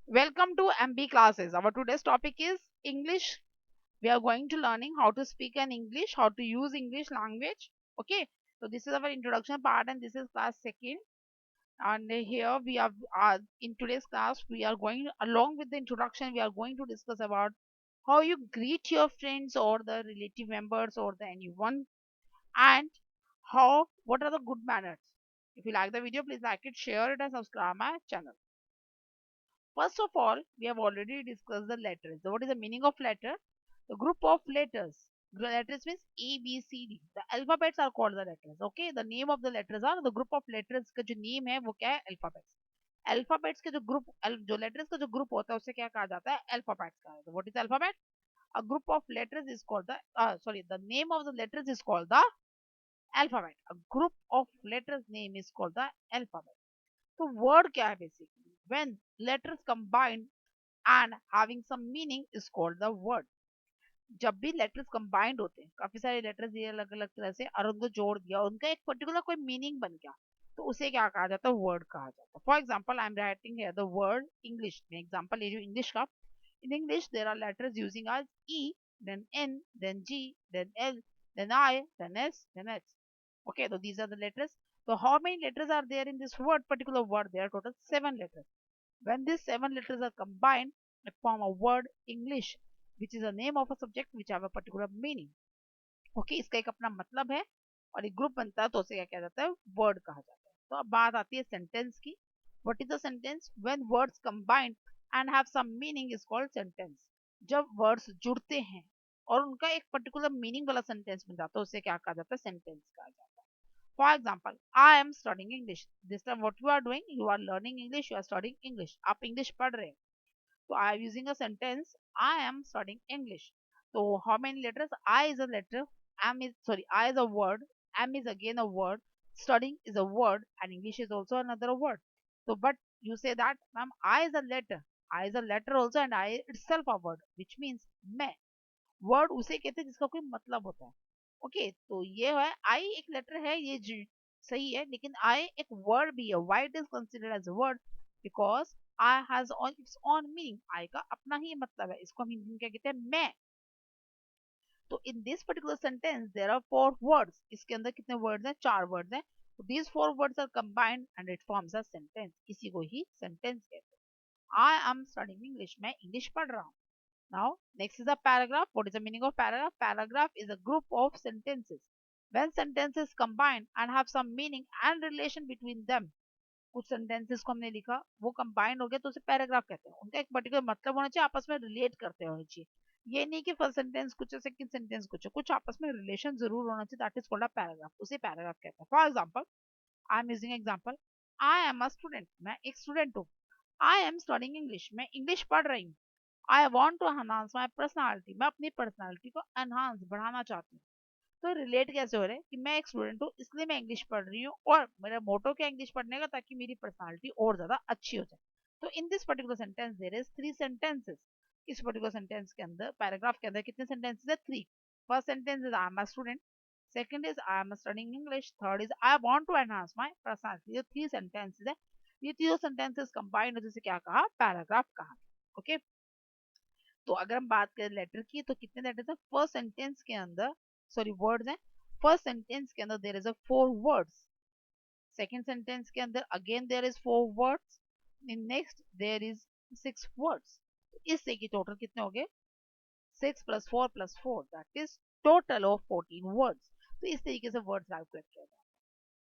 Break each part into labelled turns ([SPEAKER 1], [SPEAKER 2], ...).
[SPEAKER 1] Welcome to MB classes. Our today's topic is English. We are going to learning how to speak an English, how to use English language. Okay. So this is our introduction part and this is class second. And here we are in today's class we are going along with the introduction we are going to discuss about how you greet your friends or the relative members or the anyone and how what are the good manners. If you like the video, please like it, share it and subscribe my channel. First of all, we have already discussed the letters. So what is the meaning of letter? The group of letters. Letters means A, B, C, D. The alphabets are called the letters. Okay, the name of the letters are the group of letters का जो name है वो क्या है alphabets. Alphabets के जो group जो letters का जो group होता है उसे क्या कहा जाता है alphabets कहा जाता है. What is alphabet? A group of letters is called the the name of the letters is called the alphabet. A group of letters name is called the alphabet. तो word क्या है basically? When letters combine and having some meaning is called the word. जब भी letters combined होते हैं, काफी सारे letters दिए अलग अलग तरह से और उनको जोड़ दिया, उनका एक पर्टिकुलर कोई मीनिंग बन गया, तो उसे क्या कहा जाता है? वर्ड कहा जाता है. For example I am writing here the word English. में एग्जाम्पल ले जो इंग्लिश का. In English there are letters using आज E, then N, then G, then L, then I, then S, then H. Okay, so these are the letters. So how many letters are there in this word, particular word? There are total 7 letters. When these 7 letters are combined, they form a word English, which is a name of a subject which have a particular meaning. Okay, इसका एक अपना मतलब है और एक group बनता है तो उसे क्या कहा जाता है? वर्ड कहा जाता है. तो अब बात आती है सेंटेंस की. What is the sentence? When words combined and have some meaning is called sentence. जब वर्ड्स जुड़ते हैं और उनका एक पर्टिकुलर मीनिंग वाला सेंटेंस बन जाता है उसे क्या कहा जाता है? सेंटेंस कहा जाता है. For example, I am studying English. This time what you are doing? You are learning English. You are studying English. आप English पढ़ रहे हैं. So I am using a sentence. I am studying English. So how many letters? I is a letter. I is a word. Am is again a word. Studying is a word, and English is also another word. So, but you say that, ma'am, I is a letter. I is a letter also, and I itself a word, which means मैं. Word उसे कहते हैं जिसका कोई मतलब होता है. Okay, तो ये है आई एक लेटर है, ये जी सही है, लेकिन आई एक वर्ड भी है. Why it is considered as a word? Because I has own its own meaning. I का अपना ही मतलब है, इसको हम हिंदी में क्या कहते हैं? मैं. तो in this particular sentence there are 4 words. इसके अंदर कितने वर्ड्स हैं? 4 वर्ड्स हैं. तो these 4 words are combined and it forms a sentence. इसी को ही सेंटेंस कहते हैं. I am studying English. मैं इंग्लिश पढ़ रहा हूँ. Now, next is a paragraph. What is the meaning of paragraph? Paragraph is a group of sentences. When sentences combine and have some meaning and relation between them, कुछ sentences को हमने लिखा, वो combined हो गया तो उसे paragraph कहते हैं. उनका एक particular मतलब होना चाहिए, आपस में relate करते होने चाहिए. ये नहीं कि first sentence कुछ है, second sentence कुछ आपस में relation जरूर होना चाहिए. That is called a paragraph. उसे paragraph कहते हैं. For example, I am using example. I am a student. मैं एक student हूँ. I am studying English. मैं English पढ़ रही हूँ. I want to enhance my personality. मैं अपनी पर्सनैलिटी को एनहांस बढ़ाना चाहती हूँ. तो रिलेट कैसे हो रहे हैं कि मैं एक स्टूडेंट हूँ इसलिए मैं इंग्लिश पढ़ रही हूँ और मेरा मोटो क्या इंग्लिश पढ़ने का, ताकि मेरी पर्सनैलिटी और ज्यादा अच्छी हो जाए. तो in this particular sentence there is 3 sentences. इस पर्टिकुलर सेंटेंस के अंदर, पैराग्राफ के अंदर कितने सेंटेंसेस है? 3. First sentence is I am a student. Second is I am studying English. Third is I want to enhance my personality. ये 3 sentences है. ये तीनों सेंटेंसेस कंबाइंड होकर क्या कहा? पैराग्राफ कहा. ओके. तो अगर हम बात करें लेटर की तो कितने लेटर्स हैं? फर्स्ट सेंटेंस के अंदर, सॉरी वर्ड्स हैं. फर्स्ट सेंटेंस के अंदर there is a 4 words. Second sentence के अंदर again there is 4 words. In next there is 6 words. इससे की टोटल कितने हो गए? 6 + 4 + 4, that is total of 14 words. तो इस तरीके से वर्ड्स कैलकुलेट किया जाता है.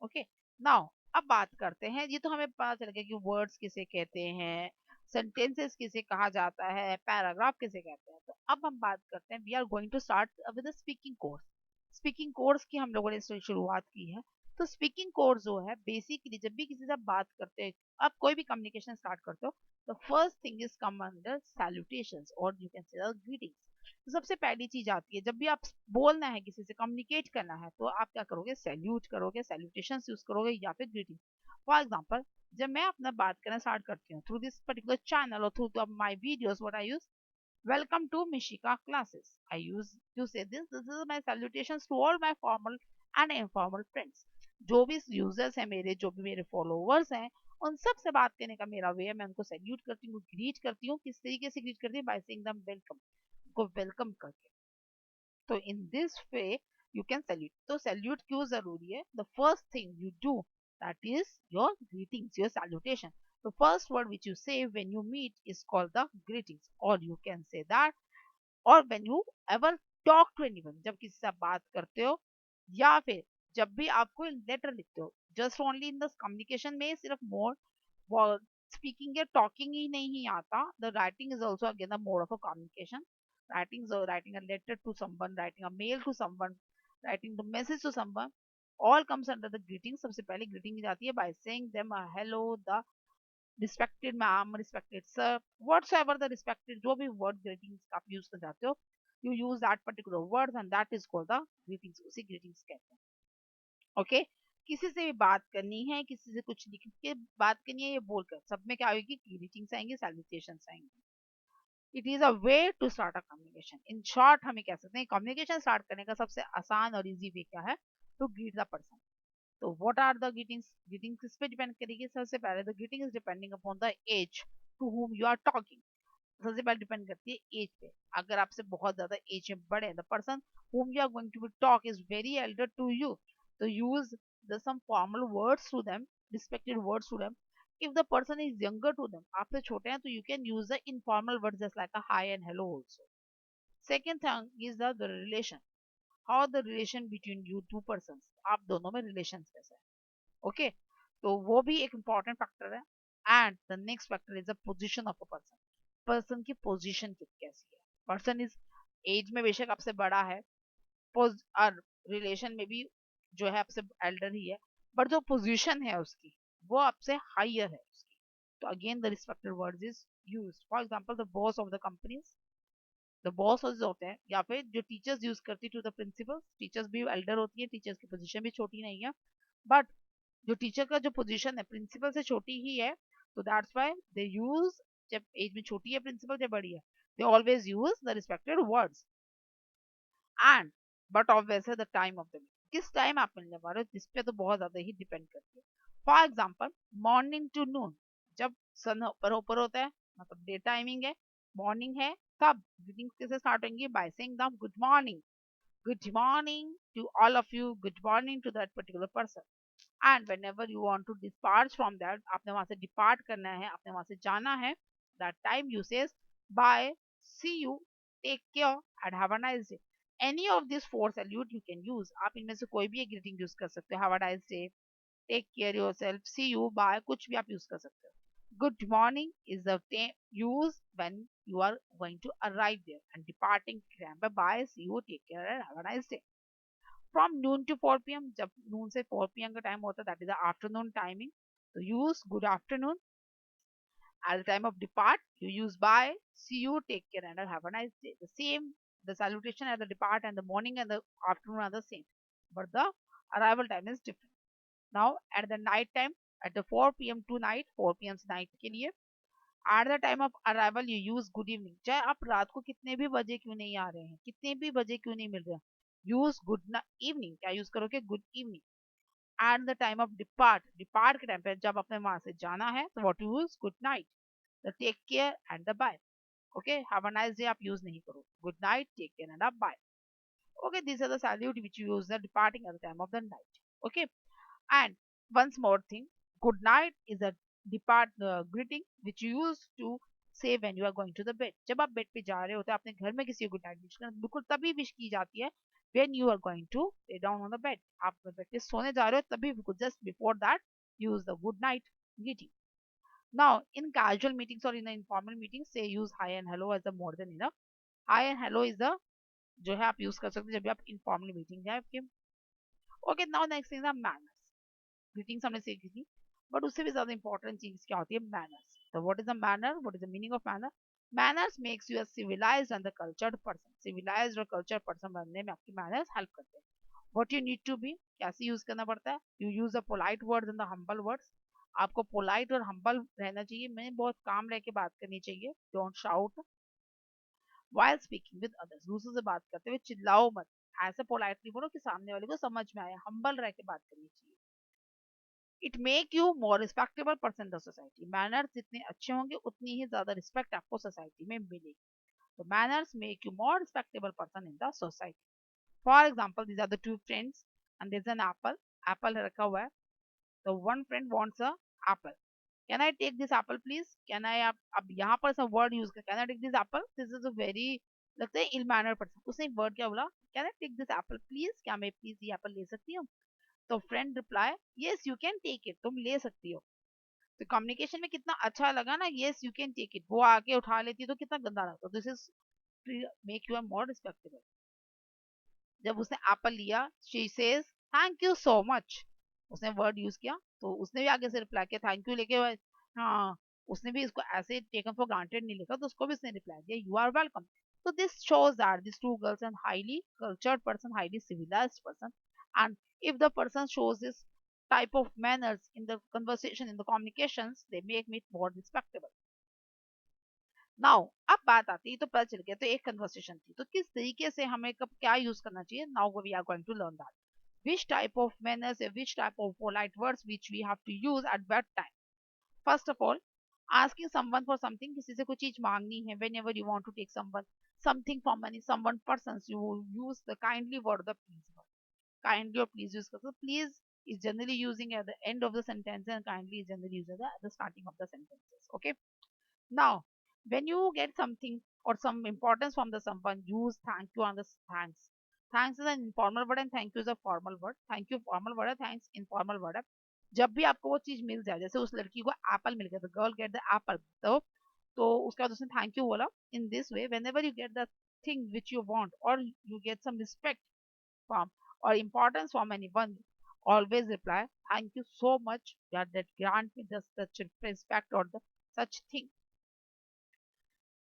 [SPEAKER 1] ओके. नाउ अब बात करते हैं. ये तो हमें पता चल गया कि वर्ड्स किसे कहते हैं, सेंटेंसेस किसे कहा जाता है, पैराग्राफ किसे कहते हैं. तो अब हम बात करते हैं. We are going to start with speaking course. Speaking course की हम लोगों ने शुरुआत की है. तो स्पीकिंग कोर्स जो है बेसिकली जब भी किसी से बात करते हैं, आप कोई भी कम्युनिकेशन स्टार्ट करते हो, the first thing is come under salutations और यू कैन से ग्रीटिंग्स. तो सबसे पहली चीज आती है जब भी आप बोलना है, किसी से कम्युनिकेट करना है, तो आप क्या करोगे? सैल्यूट करोगे, सैल्यूटेशन यूज करोगे या फिर ग्रीटिंग. फॉर एग्जाम्पल, जब मैं अपना बात करना स्टार्ट करती हूँ थ्रू दिस पर्टिकुलर चैनल और through my videos, what I use, welcome to Mishika classes. I use to say this. This is my salutations to all my formal and informal friends. जो भी users हैं मेरे, जो भी मेरे followers हैं, उन सब से बात करने का मेरा वे है, मैं उनको सैल्यूट करती हूँ, ग्रीट करती हूँ। किस तरीके से ग्रीट करती हूँ? बाय सेइंग देम वेलकम, उनको वेलकम करके। तो in this way you can salute. तो सैल्यूट क्यों जरूरी है? The first thing you do that is your greetings, your salutation. The first word which you say when you meet is called the greetings, or you can say that, or when you ever talk to anyone, जब किसी से आप बात करते हो, या फिर जब भी आप कोई लेटर लिखते हो. Just only in the communication में सिर्फ मोर स्पीकिंग या टॉकिंग ही नहीं आता. The writing is also again the mode of a communication. Writing a letter to someone, writing a mail to someone, writing the message to someone, all comes under the greeting. सबसे पहले greeting जाती है by saying them a hello, the respected ma'am, respected sir, whatsoever the respected जो भी word greetings आप use कर जाते हो, you use that particular word and that is called the greetings. उसी greetings कहते हैं. Okay okay? किसी से भी बात करनी है, किसी से कुछ लिख के बात करनी है, ये बोलकर सब में क्या आएगी? ग्रीटिंग्स आएंगे, सैल्यूटेशंस आएंगे. It is a way to start a communication. In short हमें कह सकते हैं कम्युनिकेशन स्टार्ट करने का सबसे आसान और इजी वे क्या है? To greet the person. तो what are the greetings? Greetings किस पे डिपेंड करेगी? सबसे पहले the greeting is depending upon the age to whom you are talking. सबसे पहले डिपेंड करती है एज पे. अगर आपसे बहुत ज्यादा एज में बड़े, the person whom you are going to be talk is very elder to you, तो use the some formal words to them, respected words to them. If the person is younger to them, आपसे छोटे हैं, तो you can use the informal words just like a hi and hello also. Second thing is the relation. How the relation between you two persons, आप दोनों में relations कैसा है? Okay okay? तो वो भी एक important factor है. And the next factor is the position of a person. Person की पोजीशन कैसी है? पर्सन इज एज में बेशक आपसे बड़ा है, और रिलेशन में भी जो है आपसे एल्डर ही है, बट जो पोजीशन है उसकी वो आपसे हायर है उसकी. तो again the respected words is used. For example the boss of the companies, the boss होते हैं, या फिर जो टीचर्स यूज करती टू द प्रिंसिपल. टीचर्स भी एल्डर होती है, टीचर्स की पोजीशन भी छोटी नहीं है, बट जो टीचर का जो पोजीशन है प्रिंसिपल से छोटी ही है, तो दैट्स व्हाई दे यूज, जब एज में छोटी है प्रिंसिपल, जब बड़ी है, they always use the respected words. And but obviously the time of the day, किस टाइम आप मिलने वाले हो, जिस पे तो बहुत ज्यादा ही डिपेंड करती है. फॉर एग्जाम्पल मॉर्निंग टू नून, जब सन ऊपर होता है, मतलब डे टाइमिंग है, मॉर्निंग है, तब ग्रीटिंग्स कैसे स्टार्ट होंगी? By saying the good morning. Good morning to all of you. Good morning to that particular person. And whenever you want to depart from that, आपने वहां से डिपार्ट करना है, आपने वहां से जाना है, that time you says bye, see you, take care and have a nice day. Any of these four salute you can use. आप इनमें से कोई भी एक greeting use कर सकते हो. Have a nice day, take care yourself, see you, bye, कुछ भी आप use कर सकते हो. Good morning is the use when you are going to arrive there, and departing bye bye, see you, take care and have a nice day. From noon to 4 p.m. जब noon से 4 p.m. का time होता है, that is the afternoon timing. So use good afternoon. At the time of depart, you use bye, see you, take care, and have a nice day. The same, the salutation at the depart and the morning and the afternoon are the same, but the arrival time is different. Now at the night time, at the 4 p.m. to night, 4 p.m. से night के लिए, at the time of arrival you use good evening. चाहे आप रात को कितने भी बजे क्यों नहीं आ रहे हैं, कितने भी बजे क्यों नहीं मिल रहे हैं, use good evening. क्या यूज करोगे? good evening. At the time of depart के टाइम पे जब अपने वहां से जाना है, तो what you use? good night. The take care and the bye. Okay, have a nice day आप यूज नहीं करो. good night, take care and a bye. Okay, these are the salute which you use the departing at the time of the night. Okay, and once more thing, good night is a depart greeting which you use to say when you are going to the bed. जब आप bed पे जा रहे होते हैं, अपने घर में किसी को गुड नाइट विश करना बिल्कुल तभी विश की जाती है when you are going to lay down on the bed. आप बेड पे सोने जा रहे हो तभी बिल्कुल just before that use the good night greeting. Now in casual meetings or in the informal meetings say use hi and hello as a more than enough. Hi and hello is the जो है आप use कर सकते हैं जब भी आप informal meeting है आपके. Okay, now next thing is manners. Greetings हमने सीखी थी, बट उससे भी ज्यादा इंपॉर्टेंट चीज क्या होती है? मैनर्स. तो what is the manner? What is the meaning of manner? Manners makes you a civilised and the cultured person. Civilised और कल्चर्ड पर्सन बनने में आपकी मैनर्स हेल्प करते हैं. What you need to be, कैसे यूज करना पड़ता है? You use the polite words and the humble words. आपको पोलाइट और हम्बल रहना चाहिए, मैं बहुत काम रह के बात करनी चाहिए. Don't shout while speaking with others. दूसरों से बात करते हुए चिल्लाओ मत. ऐसे पोलाइटली बोलो कि सामने वाले को समझ में आए. हम्बल रह के बात करनी चाहिए. It make you more respectable person in the society. Manners जितने अच्छे होंगे उतनी ही ज्यादा रिस्पेक्ट आपको सोसाइटी में मिलेगी। तो manners make you more respectable person in the society. For example these are the two friends and there is an apple. Apple रखा हुआ है, तो one friend wants a apple. Can I take this apple please? Can I, आप अब यहाँ पर सब word use कर, can I take this apple, this is a very, लगता है इल मैनर पर्सन। उसने एक वर्ड क्या बोला, can I take this apple please, क्या मैं प्लीज ये एप्पल ले सकती हूँ? तो friend reply, yes you can take it, तुम ले सकती हो। तो कम्युनिकेशन में कितना अच्छा लगा ना, yes you can take it. वो आके उठा लेती तो कितना गंदा लगता। This is make you more respectable. जब उसने एप्पल लिया, she says thank you so much. उसने वर्ड यूज किया, तो उसने भी आगे से रिप्लाई किया थैंक यू लेके। हाँ, उसने भी इसको ऐसे टेकन फॉर ग्रांटेड नहीं लिखा, तो उसको भी उसने रिप्लाई दिया you are welcome. So this shows that these two girls are highly cultured person, highly civilized person, and if the person shows this type of manners in the conversation, in the communications, they make me more respectable. Now अब बात आती है, तो पता चल गया तो एक कन्वर्सेशन थी, तो किस तरीके से हमें कब क्या यूज करना चाहिए। Now we are going to learn that which type of manners and which type of polite words which we have to use at that time. First of all, asking someone for something, किसी से कुछ चीज मांगनी है, whenever you want to take someone something from any someone persons, you use the kindly word, the please word. Kindly or please use करते, please is generally using at the end of the sentence and kindly is generally used at the starting of the sentences. Okay. Now, when you get something or some importance from the someone, use thank you on the thanks. Thanks is an informal word and thank you is a formal word. Thank you formal word है, thanks informal word है। जब भी आपको वो चीज मिल जाए, जैसे उस लड़की को एप्पल मिल गया, the girl get the apple, तो उसके बाद उसने थैंक यू बोला। इन this way, whenever you get the thing which you want or you get some respect from or importance from anyone, always reply thank you so much that grant me the such respect or the such thing।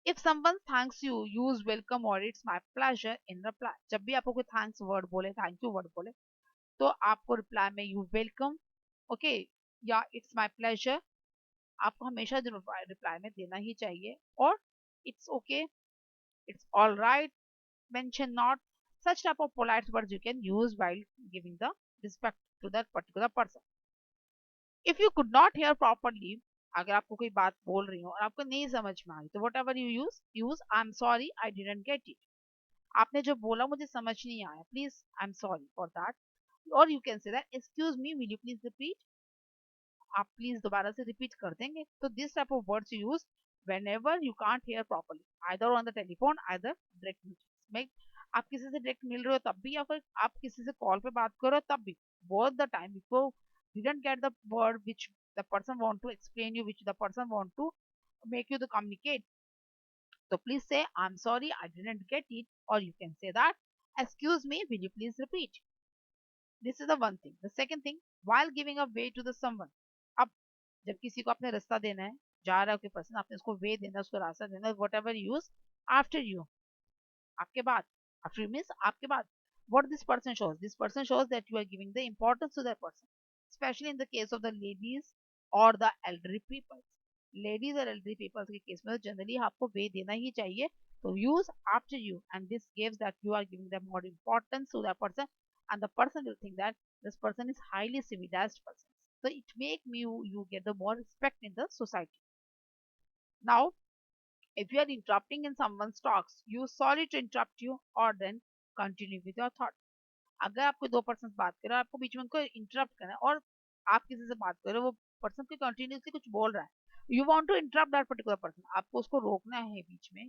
[SPEAKER 1] If someone thanks you, use welcome or it's my pleasure in reply। जब भी आपको कोई thanks word बोले, thank you word बोले, तो आपको reply में you welcome, okay, या इट्स माय प्लेजर, आपको हमेशा जो रिप्लाई में देना ही चाहिए। और it's okay, it's all right, mention not, such type of polite words you can use while giving the respect to that particular person। If you could not hear properly, अगर आपको कोई बात बोल रही हो और आपको नहीं समझ में आ रही, तो whatever you use I am sorry I didn't get it. आपने जो बोला मुझे समझ नहीं आया, please I am sorry for that. और you can say that excuse me will you please repeat, आप प्लीज दोबारा से रिपीट कर देंगे। तो this type of words you use whenever you can't hear properly, either on the telephone, either direct में, आप किसी से डायरेक्ट मिल रहे हो तब भी, या फिर आप किसी से कॉल पे बात कर रहे हो तब भी, both the time if you didn't get the word which the person want to explain you, which the person want to make you to communicate, so please say I'm sorry I didn't get it, or you can say that excuse me will you please repeat। This is the one thing। The second thing, while giving a way to the someone, अब जब किसी को आपने रास्ता देना है, जा रहा है कोई पर्सन, आपने उसको वे देना है, उसको रास्ता देना है, what ever use after you, आपके बाद, आफ्टर यू मीन्स आपके बाद, what this person shows, this person shows that you are giving the importance to that person, especially in the case of the ladies or the elderly people। Ladies और elderly peoples के case में generally आपको way देना ही चाहिए, तो use after you and this gives that you are giving the more importance to that person and the person will think that this person is highly civilized person, so it make you get the more respect in the society। Now if you are interrupting in someone's talks, use sorry to interrupt you or then continue with your thought। अगर आपको दो person बात कर रहे हो, आपको बीच में उनको इंटरप्ट करना है और आप किसी से बात कर रहे हो, वो पर्सन को कंटिन्यूसली कुछ बोल रहा है, you want to interrupt that particular person, आपको उसको रोकना है बीच में,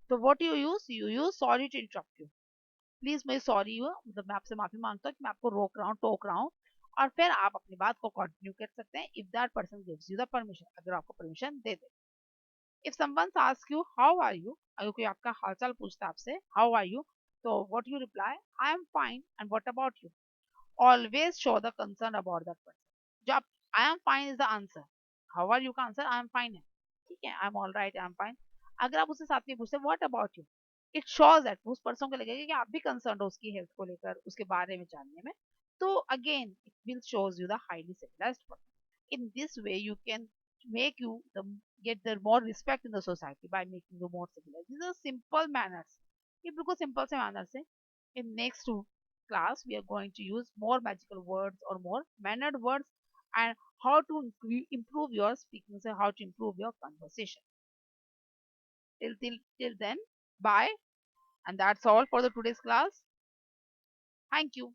[SPEAKER 1] तो what you use sorry to interrupt you. Please मैं सॉरी हूँ, मतलब मैं आपसे माफी मांगता हूँ कि मैं आपको रोक रहा हूँ, टोक रहा हूँ, और फिर आप अपनी बात को कंटिन्यू कर सकते हैं if that person gives you the permission, अगर आपको परमिशन दे दे। If someone ask you how are you, अगर कोई आपका हालचाल पूछता है आपसे हाउ आर यू, तो what you reply, I am fine and what about you. Always show the concern about that person. जो आप I am fine is the answer, how are you का आंसर आई एम फाइन है, ठीक है, I am all right, I am fine. अगर आप उससे साथ में पूछते हैं what about you, it shows that उस पर्सन को लगेगा कि आप भी कंसर्न हो उसकी हेल्थ को लेकर, उसके बारे में जानने में, तो again it will shows you the highly civilised person. In this way you can make you the get the more respect in the society by making you more civilized। These are simple manners, ये बिल्कुल simple से manners है। In next class we are going to use more magical words or more mannered words and how to improve your speaking, so how to improve your conversation. Till then, bye. And that's all for the today's class. Thank you.